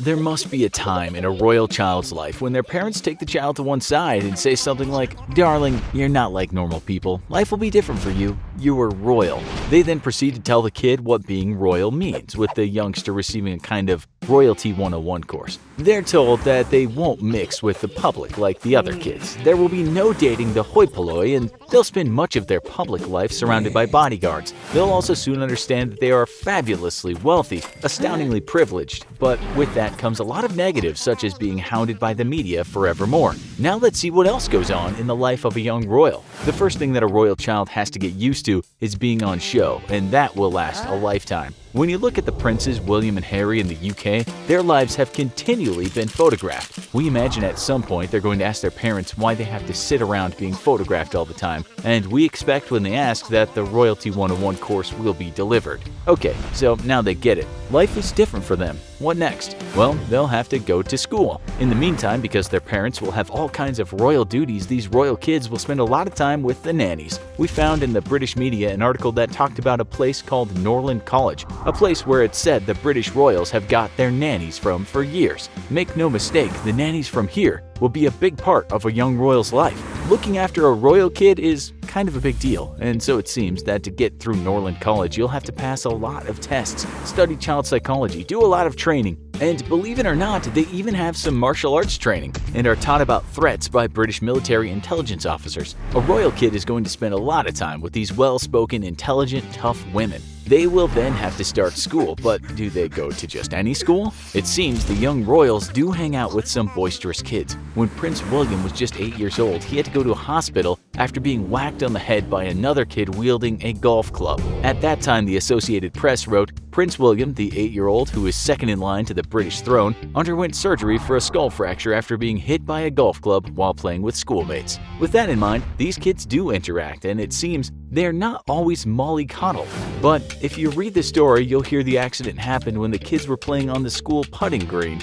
There must be a time in a royal child's life when their parents take the child to one side and say something like, "Darling, you're not like normal people. Life will be different for you. You are royal." They then proceed to tell the kid what being royal means, with the youngster receiving a kind of Royalty 101 course. They're told that they won't mix with the public like the other kids. There will be no dating the hoi polloi, and they'll spend much of their public life surrounded by bodyguards. They'll also soon understand that they are fabulously wealthy, astoundingly privileged, but with that comes a lot of negatives, such as being hounded by the media forevermore. Now let's see what else goes on in the life of a young royal. The first thing that a royal child has to get used to is being on show, and that will last a lifetime. When you look at the princes William and Harry in the UK, their lives have continually been photographed. We imagine at some point they're going to ask their parents why they have to sit around being photographed all the time, and we expect when they ask that the Royalty 101 course will be delivered. Okay, so now they get it. Life is different for them. What next? Well, they'll have to go to school. In the meantime, because their parents will have all kinds of royal duties, these royal kids will spend a lot of time with the nannies. We found in the British media an article that talked about a place called Norland College, a place where it said the British royals have got their nannies from for years. Make no mistake, the nannies from here will be a big part of a young royal's life. Looking after a royal kid is kind of a big deal, and so it seems that to get through Norland College, you'll have to pass a lot of tests, study child psychology, do a lot of training, and believe it or not, they even have some martial arts training and are taught about threats by British military intelligence officers. A royal kid is going to spend a lot of time with these well-spoken, intelligent, tough women. They will then have to start school, but do they go to just any school? It seems the young royals do hang out with some boisterous kids. When Prince William was just 8 years old, he had to go to a hospital after being whacked on the head by another kid wielding a golf club. At that time, the Associated Press wrote, Prince William, the 8-year-old who is second in line to the British throne, underwent surgery for a skull fracture after being hit by a golf club while playing with schoolmates. With that in mind, these kids do interact, and it seems they're not always mollycoddled. But if you read the story, you'll hear the accident happened when the kids were playing on the school putting green.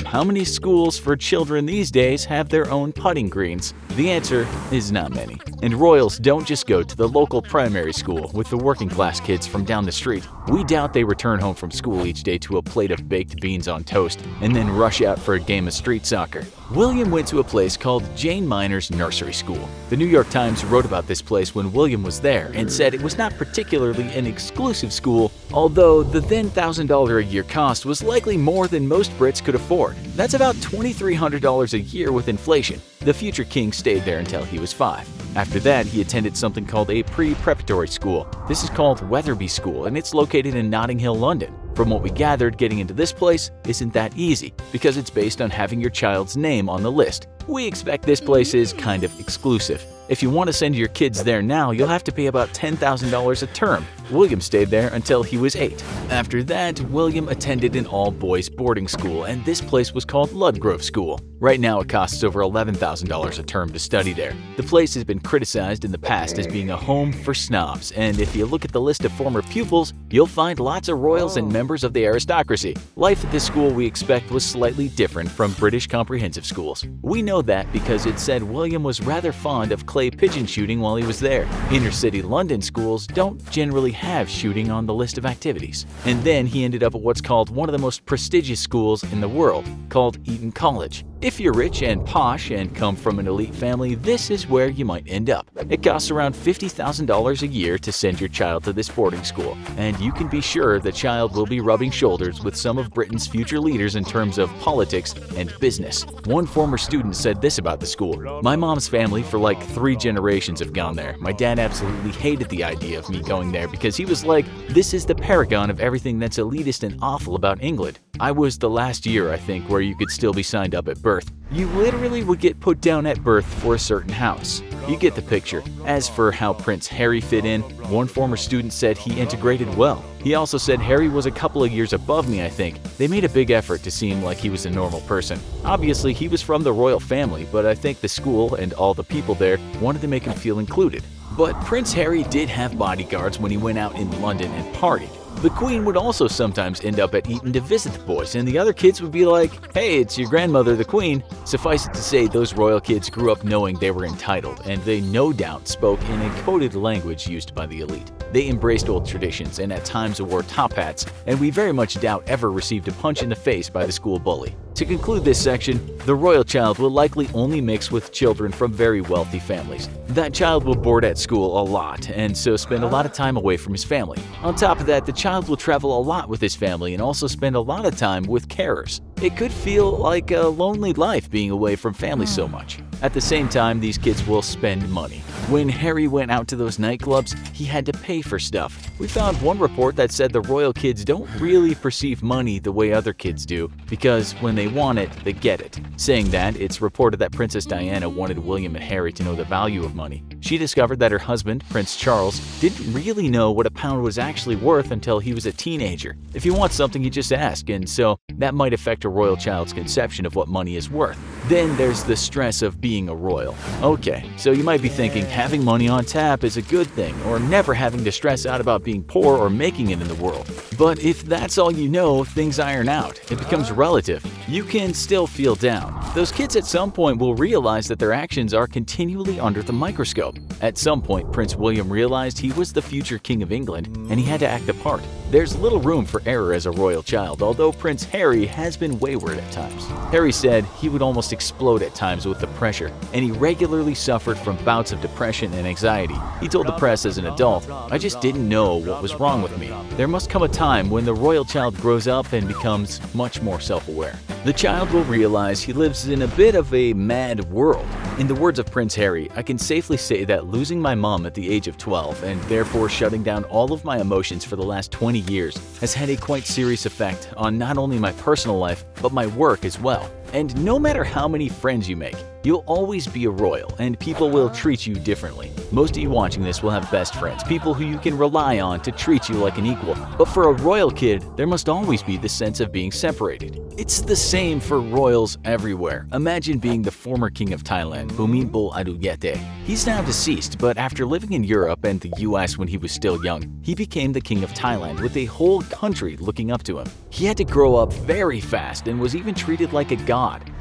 How many schools for children these days have their own putting greens? The answer is not many. And royals don't just go to the local primary school with the working class kids from down the street. We doubt they return home from school each day to a plate of baked beans on toast and then rush out for a game of street soccer. William went to a place called Jane Minor's Nursery School. The New York Times wrote about this place when William was there and said it was not particularly an exclusive school, although the then $1,000 a year cost was likely more than most Brits could afford. That's about $2,300 a year with inflation. The future king stayed there until he was 5. After that, he attended something called a pre-preparatory school. This is called Wetherby School, and it's located in Notting Hill, London. From what we gathered, getting into this place isn't that easy, because it's based on having your child's name on the list. We expect this place is kind of exclusive. If you want to send your kids there now, you'll have to pay about $10,000 a term. William stayed there until he was 8. After that, William attended an all-boys boarding school, and this place was called Ludgrove School. Right now, it costs over $11,000 a term to study there. The place has been criticized in the past as being a home for snobs, and if you look at the list of former pupils, you'll find lots of royals and members of the aristocracy. Life at this school, we expect, was slightly different from British comprehensive schools. We know that because it said William was rather fond of clay pigeon shooting while he was there. Inner-city London schools don't generally have shooting on the list of activities. And then he ended up at what's called one of the most prestigious schools in the world, called Eton College. If you're rich and posh and come from an elite family, this is where you might end up. It costs around $50,000 a year to send your child to this boarding school, and you can be sure the child will be rubbing shoulders with some of Britain's future leaders in terms of politics and business. One former student said this about the school: "My mom's family for like 3 generations have gone there. My dad absolutely hated the idea of me going there because he was like, this is the paragon of everything that's elitist and awful about England. I was the last year, I think, where you could still be signed up at birth. You literally would get put down at birth for a certain house. You get the picture. As for how Prince Harry fit in, one former student said he integrated well. He also said Harry was a couple of years above me, I think. They made a big effort to seem like he was a normal person. Obviously, he was from the royal family, but I think the school and all the people there wanted to make him feel included. But Prince Harry did have bodyguards when he went out in London and partied. The queen would also sometimes end up at Eton to visit the boys, and the other kids would be like, "Hey, it's your grandmother, the queen." Suffice it to say, those royal kids grew up knowing they were entitled, and they no doubt spoke in a coded language used by the elite. They embraced old traditions and at times wore top hats, and we very much doubt ever received a punch in the face by the school bully. To conclude this section, the royal child will likely only mix with children from very wealthy families. That child will board at school a lot and so spend a lot of time away from his family. On top of that, the child will travel a lot with his family and also spend a lot of time with carers. It could feel like a lonely life being away from family so much. At the same time, these kids will spend money. When Harry went out to those nightclubs, he had to pay for stuff. We found one report that said the royal kids don't really perceive money the way other kids do, because when they want it, they get it. Saying that, it's reported that Princess Diana wanted William and Harry to know the value of money. She discovered that her husband, Prince Charles, didn't really know what a pound was actually worth until he was a teenager. If you want something, you just ask, and so that might affect a royal child's conception of what money is worth. Then there's the stress of being a royal. Okay, so you might be thinking having money on tap is a good thing, or never having to stress out about being poor or making it in the world. But if that's all you know, things iron out. It becomes relative. You can still feel down. Those kids at some point will realize that their actions are continually under the microscope. At some point, Prince William realized he was the future King of England, and he had to act the part. There's little room for error as a royal child, although Prince Harry has been wayward at times. Harry said he would almost explode at times with the pressure, and he regularly suffered from bouts of depression and anxiety. He told the press as an adult, "I just didn't know what was wrong with me." There must come a time when the royal child grows up and becomes much more self-aware. The child will realize he lives in a bit of a mad world. In the words of Prince Harry, "I can safely say that losing my mom at the age of 12 and therefore shutting down all of my emotions for the last 20 years has had a quite serious effect on not only my personal life, but my work as well. And no matter how many friends you make, you'll always be a royal, and people will treat you differently. Most of you watching this will have best friends, people who you can rely on to treat you like an equal. But for a royal kid, there must always be the sense of being separated. It's the same for royals everywhere. Imagine being the former king of Thailand, Bhumibol Adulyadej. He's now deceased, but after living in Europe and the US when he was still young, he became the king of Thailand with a whole country looking up to him. He had to grow up very fast and was even treated like a god.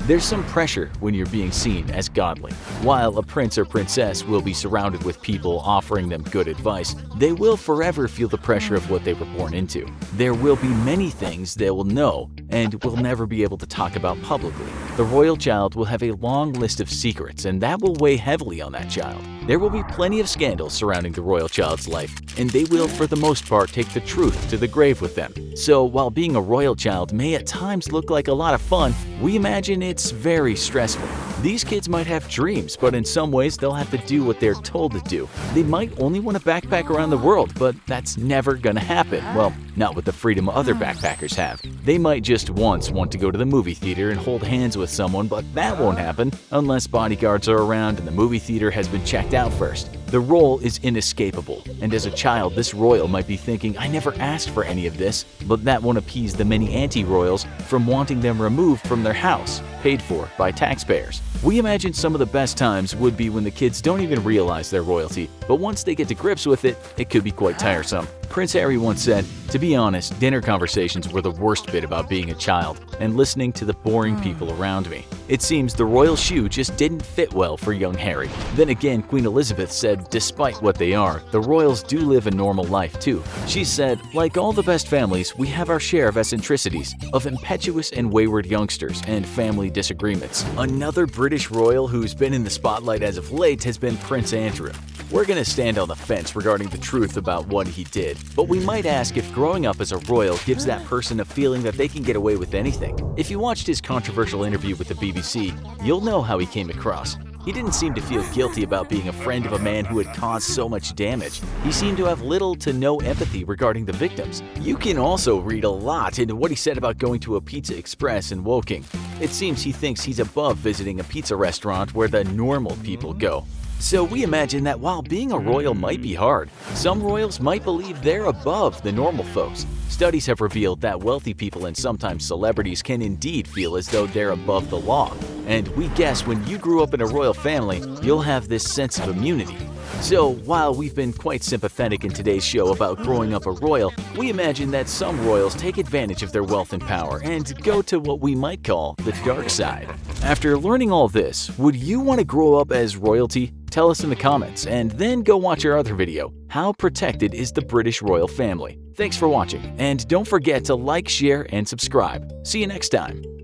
There's some pressure when you're being seen as godly. While a prince or princess will be surrounded with people offering them good advice, they will forever feel the pressure of what they were born into. There will be many things they will know and will never be able to talk about publicly. The royal child will have a long list of secrets, and that will weigh heavily on that child. There will be plenty of scandals surrounding the royal child's life, and they will for the most part take the truth to the grave with them. So while being a royal child may at times look like a lot of fun, we imagine it's very stressful. These kids might have dreams, but in some ways they'll have to do what they're told to do. They might only want to backpack around the world, but that's never gonna happen. Well, not with the freedom other backpackers have. They might just once want to go to the movie theater and hold hands with someone, but that won't happen unless bodyguards are around and the movie theater has been checked out first. The role is inescapable, and as a child, this royal might be thinking, "I never asked for any of this," but that won't appease the many anti-royals from wanting them removed from their house, paid for by taxpayers. We imagine some of the best times would be when the kids don't even realize their royalty, but once they get to grips with it, it could be quite tiresome. Prince Harry once said, "To be honest, dinner conversations were the worst bit about being a child and listening to the boring people around me." It seems the royal shoe just didn't fit well for young Harry. Then again, Queen Elizabeth said despite what they are, the royals do live a normal life too. She said, "Like all the best families, we have our share of eccentricities, of impetuous and wayward youngsters, and family disagreements." Another British royal who's been in the spotlight as of late has been Prince Andrew. We're gonna stand on the fence regarding the truth about what he did, but we might ask if growing up as a royal gives that person a feeling that they can get away with anything. If you watched his controversial interview with the BBC, you'll know how he came across. He didn't seem to feel guilty about being a friend of a man who had caused so much damage. He seemed to have little to no empathy regarding the victims. You can also read a lot into what he said about going to a Pizza Express in Woking. It seems he thinks he's above visiting a pizza restaurant where the normal people go. So we imagine that while being a royal might be hard, some royals might believe they're above the normal folks. Studies have revealed that wealthy people and sometimes celebrities can indeed feel as though they're above the law. And we guess when you grew up in a royal family, you'll have this sense of immunity. So, while we've been quite sympathetic in today's show about growing up a royal, we imagine that some royals take advantage of their wealth and power and go to what we might call the dark side. After learning all this, would you want to grow up as royalty? Tell us in the comments, and then go watch our other video, How Protected is the British Royal Family? Thanks for watching, and don't forget to like, share, and subscribe. See you next time.